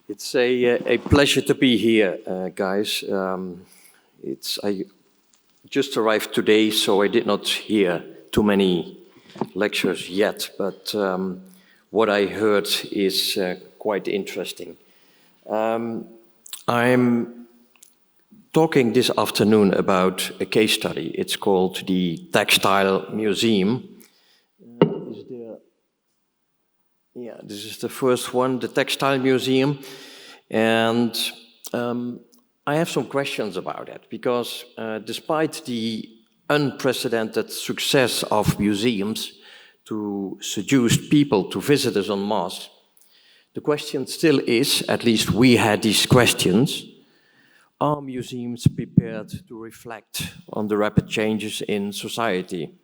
It's a pleasure to be here, guys. I just arrived today, so I did not hear too many lectures yet, but what I heard is quite interesting. I'm talking this afternoon about a case study. It's called the Textile Museum. Yeah, this is the first one, the Textile Museum. And I have some questions about it, because despite the unprecedented success of museums to seduce people to visit us en masse, the question still is, at least we had these questions, are museums prepared to reflect on the rapid changes in society?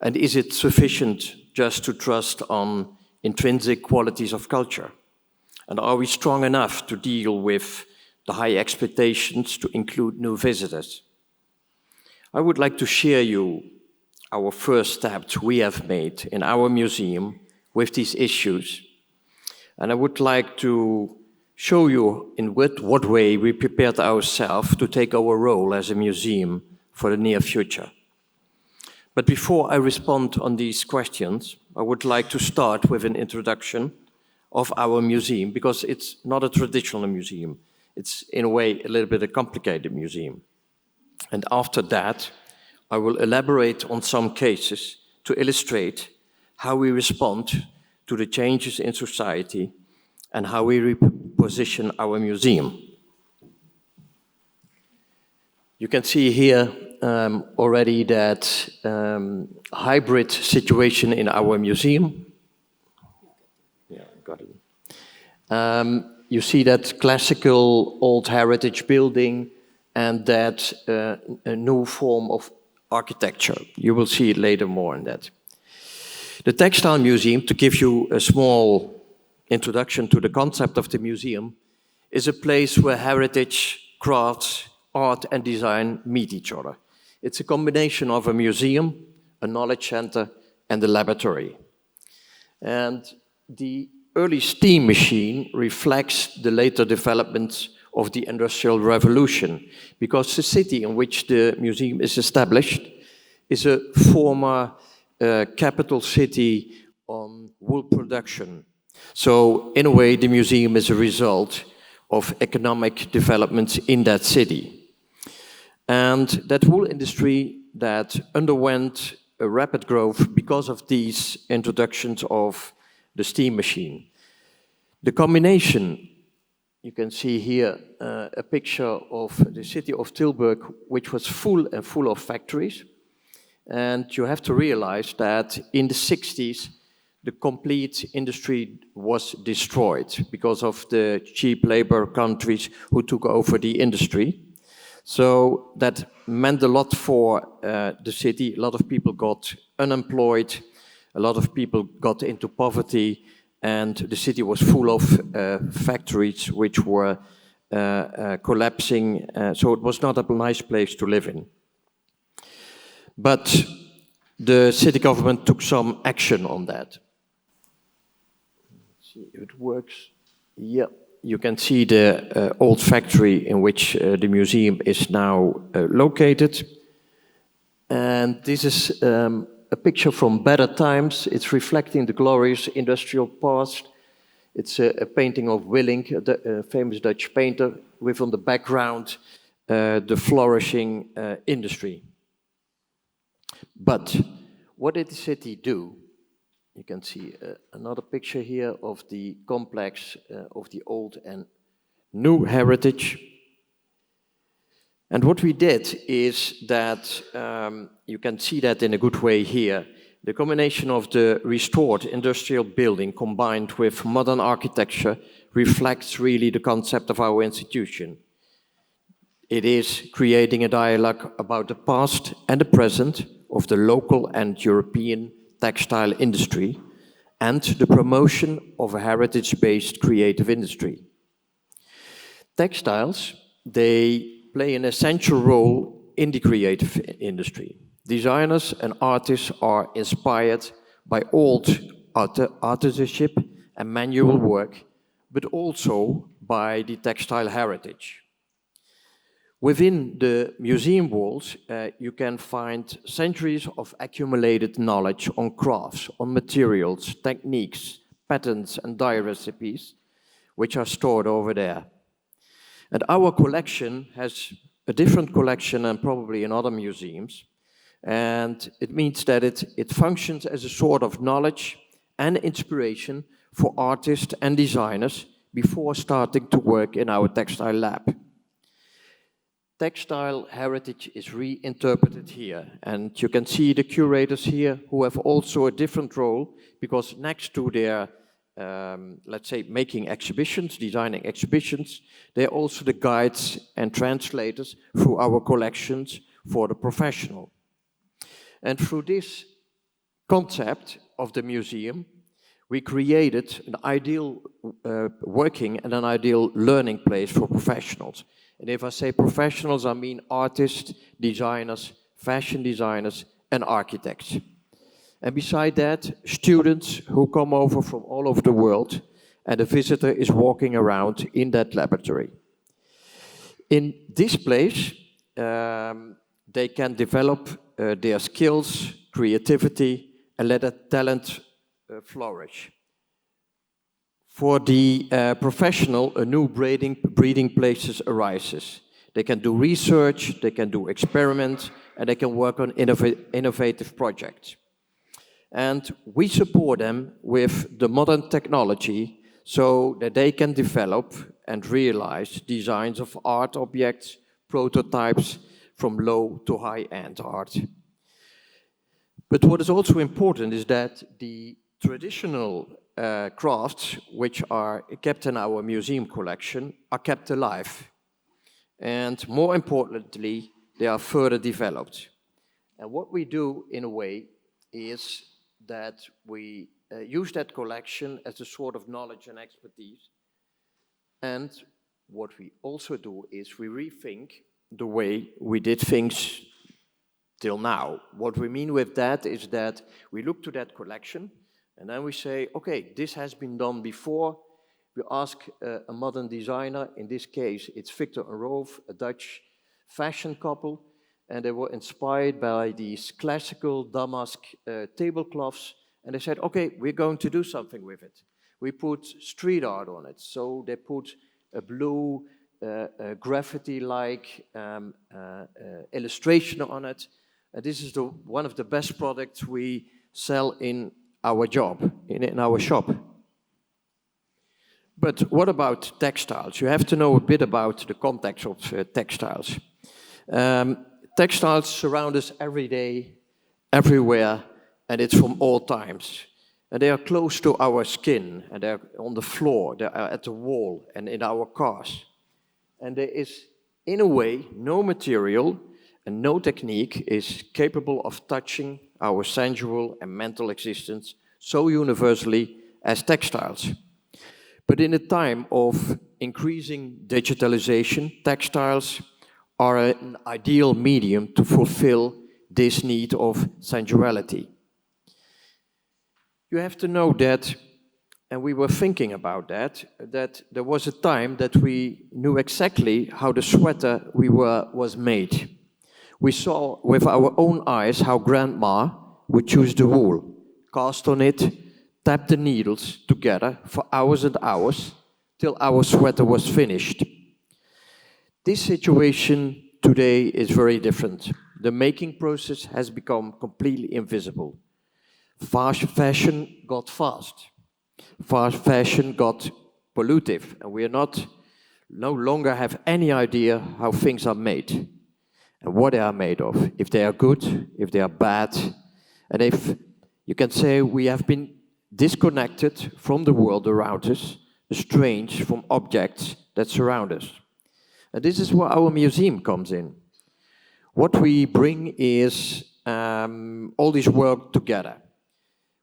And is it sufficient just to trust on intrinsic qualities of culture? And are we strong enough to deal with the high expectations to include new visitors? I would like to share you our first steps we have made in our museum with these issues. And I would like to show you in what way we prepared ourselves to take our role as a museum for the near future. But before I respond on these questions, I would like to start with an introduction of our museum, because it's not a traditional museum. It's, in a way, a little bit a complicated museum. And after that, I will elaborate on some cases to illustrate how we respond to the changes in society and how we reposition our museum. You can see here already that hybrid situation in our museum. Yeah, got it. You see that classical old heritage building and that a new form of architecture. You will see it later more on that. The Textile Museum, to give you a small introduction to the concept of the museum, is a place where heritage, crafts, art and design meet each other. It's a combination of a museum, a knowledge center, and a laboratory. And the early steam machine reflects the later developments of the Industrial Revolution, because the city in which the museum is established is a former capital city on wool production. So, in a way, the museum is a result of economic developments in that city. And that wool industry that underwent a rapid growth because of these introductions of the steam machine. The combination, you can see here a picture of the city of Tilburg, which was full of factories. And you have to realize that in the 60s, the complete industry was destroyed because of the cheap labor countries who took over the industry. So that meant a lot for the city. A lot of people got unemployed, a lot of people got into poverty, and the city was full of factories which were collapsing. So it was not a nice place to live in. But the city government took some action on that. Let's see if it works. Yeah. You can see the old factory in which the museum is now located. And this is a picture from better times. It's reflecting the glorious industrial past. It's a painting of Willink, a famous Dutch painter, with on the background the flourishing industry. But what did the city do? You can see another picture here of the complex of the old and new heritage. And what we did is that, you can see that in a good way here, the combination of the restored industrial building combined with modern architecture reflects really the concept of our institution. It is creating a dialogue about the past and the present of the local and European textile industry and the promotion of a heritage-based creative industry. Textiles, they play an essential role in the creative industry. Designers and artists are inspired by old artisanship and manual work, but also by the textile heritage. Within the museum walls, you can find centuries of accumulated knowledge on crafts, on materials, techniques, patterns, and dye recipes, which are stored over there. And our collection has a different collection than probably in other museums. And it means that it functions as a sort of knowledge and inspiration for artists and designers before starting to work in our textile lab. Textile heritage is reinterpreted here, and you can see the curators here who have also a different role, because next to their, let's say, making exhibitions, designing exhibitions, they're also the guides and translators through our collections for the professional. And through this concept of the museum, we created an ideal working and an ideal learning place for professionals. And if I say professionals, I mean artists, designers, fashion designers, and architects. And beside that, students who come over from all over the world, and the visitor is walking around in that laboratory. In this place, they can develop their skills, creativity, and let that talent flourish. For the professional, a new breeding places arises. They can do research, they can do experiments, and they can work on innovative projects. And we support them with the modern technology so that they can develop and realize designs of art objects, prototypes from low to high-end art. But what is also important is that the traditional crafts, which are kept in our museum collection, are kept alive. And more importantly, they are further developed. And what we do, in a way, is that we use that collection as a sort of knowledge and expertise. And what we also do is we rethink the way we did things till now. What we mean with that is that we look to that collection, and then we say, okay, this has been done before. We ask a modern designer, in this case it's Victor and Rolf, a Dutch fashion couple, and they were inspired by these classical damask tablecloths, and they said, okay, we're going to do something with it. We put street art on it, so they put a blue graffiti-like illustration on it, and this is one of the best products we sell in our in our shop. But what about textiles? You have to know a bit about the context of textiles. Textiles surround us every day, everywhere, and it's from all times. And they are close to our skin, and they're on the floor, they are at the wall, and in our cars. And there is, in a way, no material and no technique is capable of touching our sensual and mental existence so universally as textiles. But in a time of increasing digitalization, textiles are an ideal medium to fulfill this need of sensuality. You have to know that, and we were thinking about that there was a time that we knew exactly how the sweater was made. We saw with our own eyes how grandma would choose the wool, cast on it, tap the needles together for hours and hours till our sweater was finished. This situation today is very different. The making process has become completely invisible. Fast fashion got fast. Fast fashion got pollutive, and we are no longer have any idea how things are made and what they are made of, if they are good, if they are bad, and if you can say we have been disconnected from the world around us, estranged from objects that surround us. And this is where our museum comes in. What we bring is all this work together.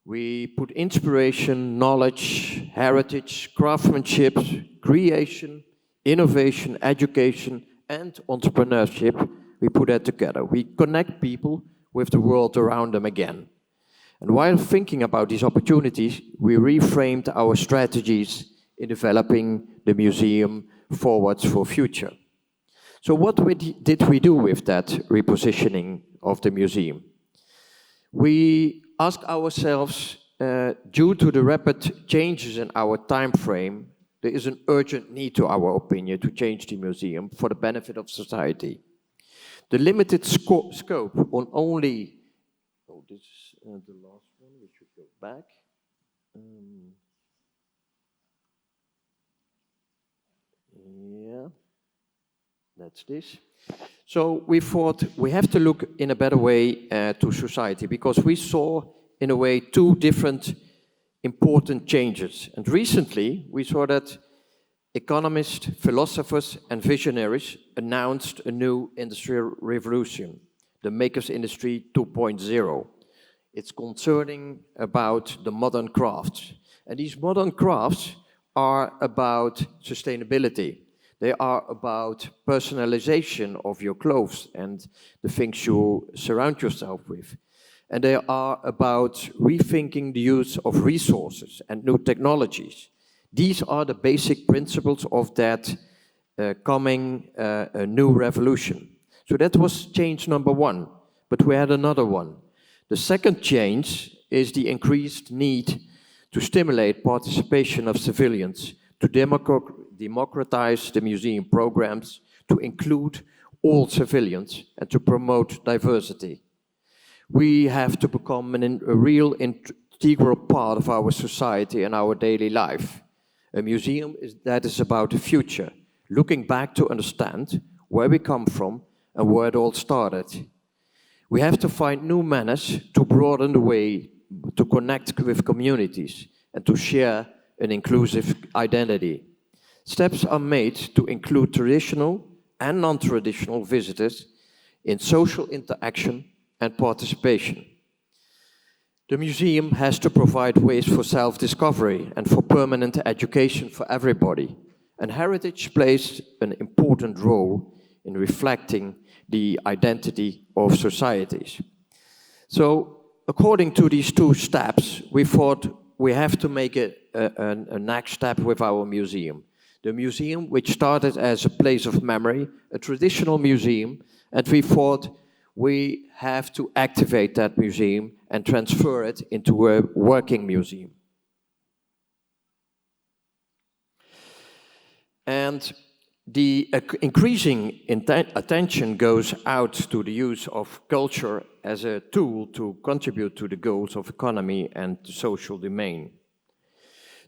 We put inspiration, knowledge, heritage, craftsmanship, creation, innovation, education, and entrepreneurship. We put that together. We connect people with the world around them again. And while thinking about these opportunities, we reframed our strategies in developing the museum forwards for future. So what did we do with that repositioning of the museum? We asked ourselves, due to the rapid changes in our time frame, there is an urgent need, to our opinion, to change the museum for the benefit of society. The limited scope on only, oh, this is the last one, we should go back. Yeah, that's this. So we thought we have to look in a better way to society, because we saw, in a way, two different important changes. And recently, we saw that economists, philosophers, and visionaries announced a new industrial revolution, the Makers Industry 2.0. It's concerning about the modern crafts. And these modern crafts are about sustainability. They are about personalization of your clothes and the things you surround yourself with. And they are about rethinking the use of resources and new technologies. These are the basic principles of that coming new revolution. So that was change number one, but we had another one. The second change is the increased need to stimulate participation of civilians, to democratize the museum programs, to include all civilians, and to promote diversity. We have to become a real integral part of our society and our daily life. A museum that is about the future, looking back to understand where we come from and where it all started. We have to find new manners to broaden the way to connect with communities and to share an inclusive identity. Steps are made to include traditional and non-traditional visitors in social interaction and participation. The museum has to provide ways for self-discovery and for permanent education for everybody. And heritage plays an important role in reflecting the identity of societies. So, according to these two steps, we thought we have to make a next step with our museum. The museum, which started as a place of memory, a traditional museum, and we thought we have to activate that museum and transfer it into a working museum. And the increasing attention goes out to the use of culture as a tool to contribute to the goals of economy and the social domain.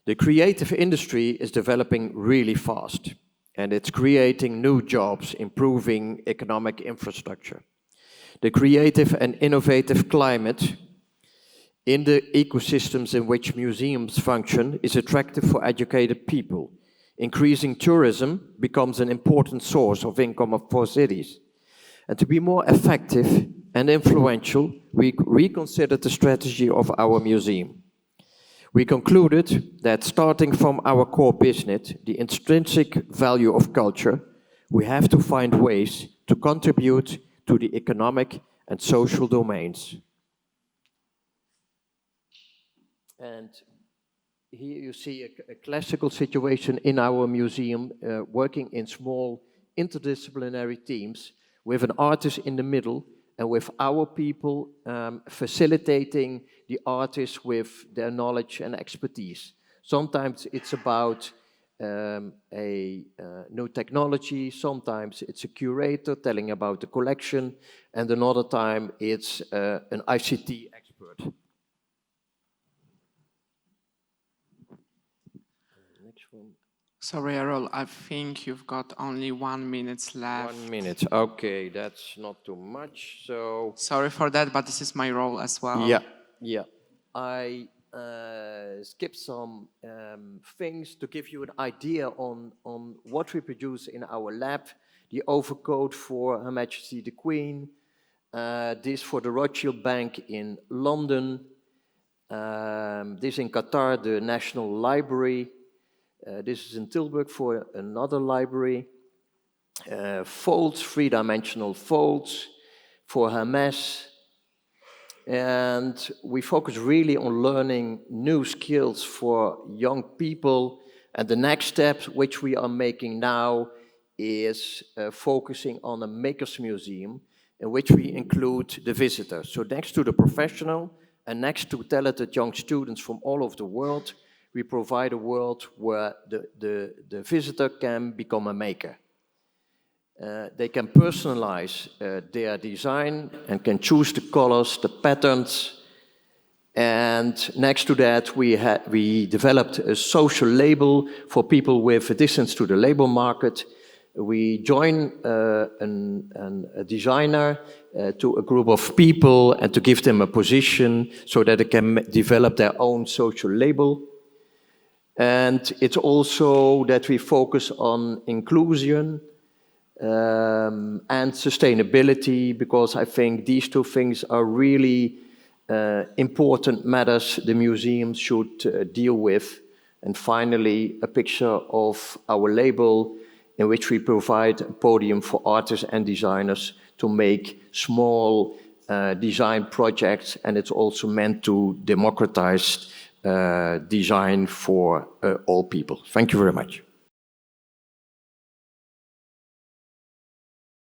The creative industry is developing really fast, and it's creating new jobs, improving economic infrastructure. The creative and innovative climate in the ecosystems in which museums function is attractive for educated people. Increasing tourism becomes an important source of income for cities. And to be more effective and influential, we reconsidered the strategy of our museum. We concluded that starting from our core business, the intrinsic value of culture, we have to find ways to contribute to the economic and social domains. And here you see a classical situation in our museum, working in small interdisciplinary teams with an artist in the middle and with our people facilitating the artists with their knowledge and expertise. Sometimes it's about new technology, sometimes it's a curator telling about the collection, and another time it's an ICT expert. Next one. Sorry, Errol, I think you've got only 1 minute left. 1 minute, okay, that's not too much, so... Sorry for that, but this is my role as well. Yeah. I skip some things to give you an idea on what we produce in our lab. The overcoat for Her Majesty the Queen, this for the Rothschild Bank in London, this in Qatar, the National Library, this is in Tilburg for another library, folds, three-dimensional folds for Hermes. And we focus really on learning new skills for young people And the next step, which we are making now, is focusing on a Makers Museum, in which we include the visitors. So next to the professional and next to talented young students from all over the world, we provide a world where the visitor can become a maker. They can personalize their design and can choose the colors, the patterns. And next to that, we developed a social label for people with a distance to the labor market. We join a designer to a group of people and to give them a position so that they can develop their own social label. And it's also that we focus on inclusion and sustainability, because I think these two things are really important matters the museum should deal with. And finally, a picture of our label, in which we provide a podium for artists and designers to make small design projects, and it's also meant to democratize design for all people. Thank you very much.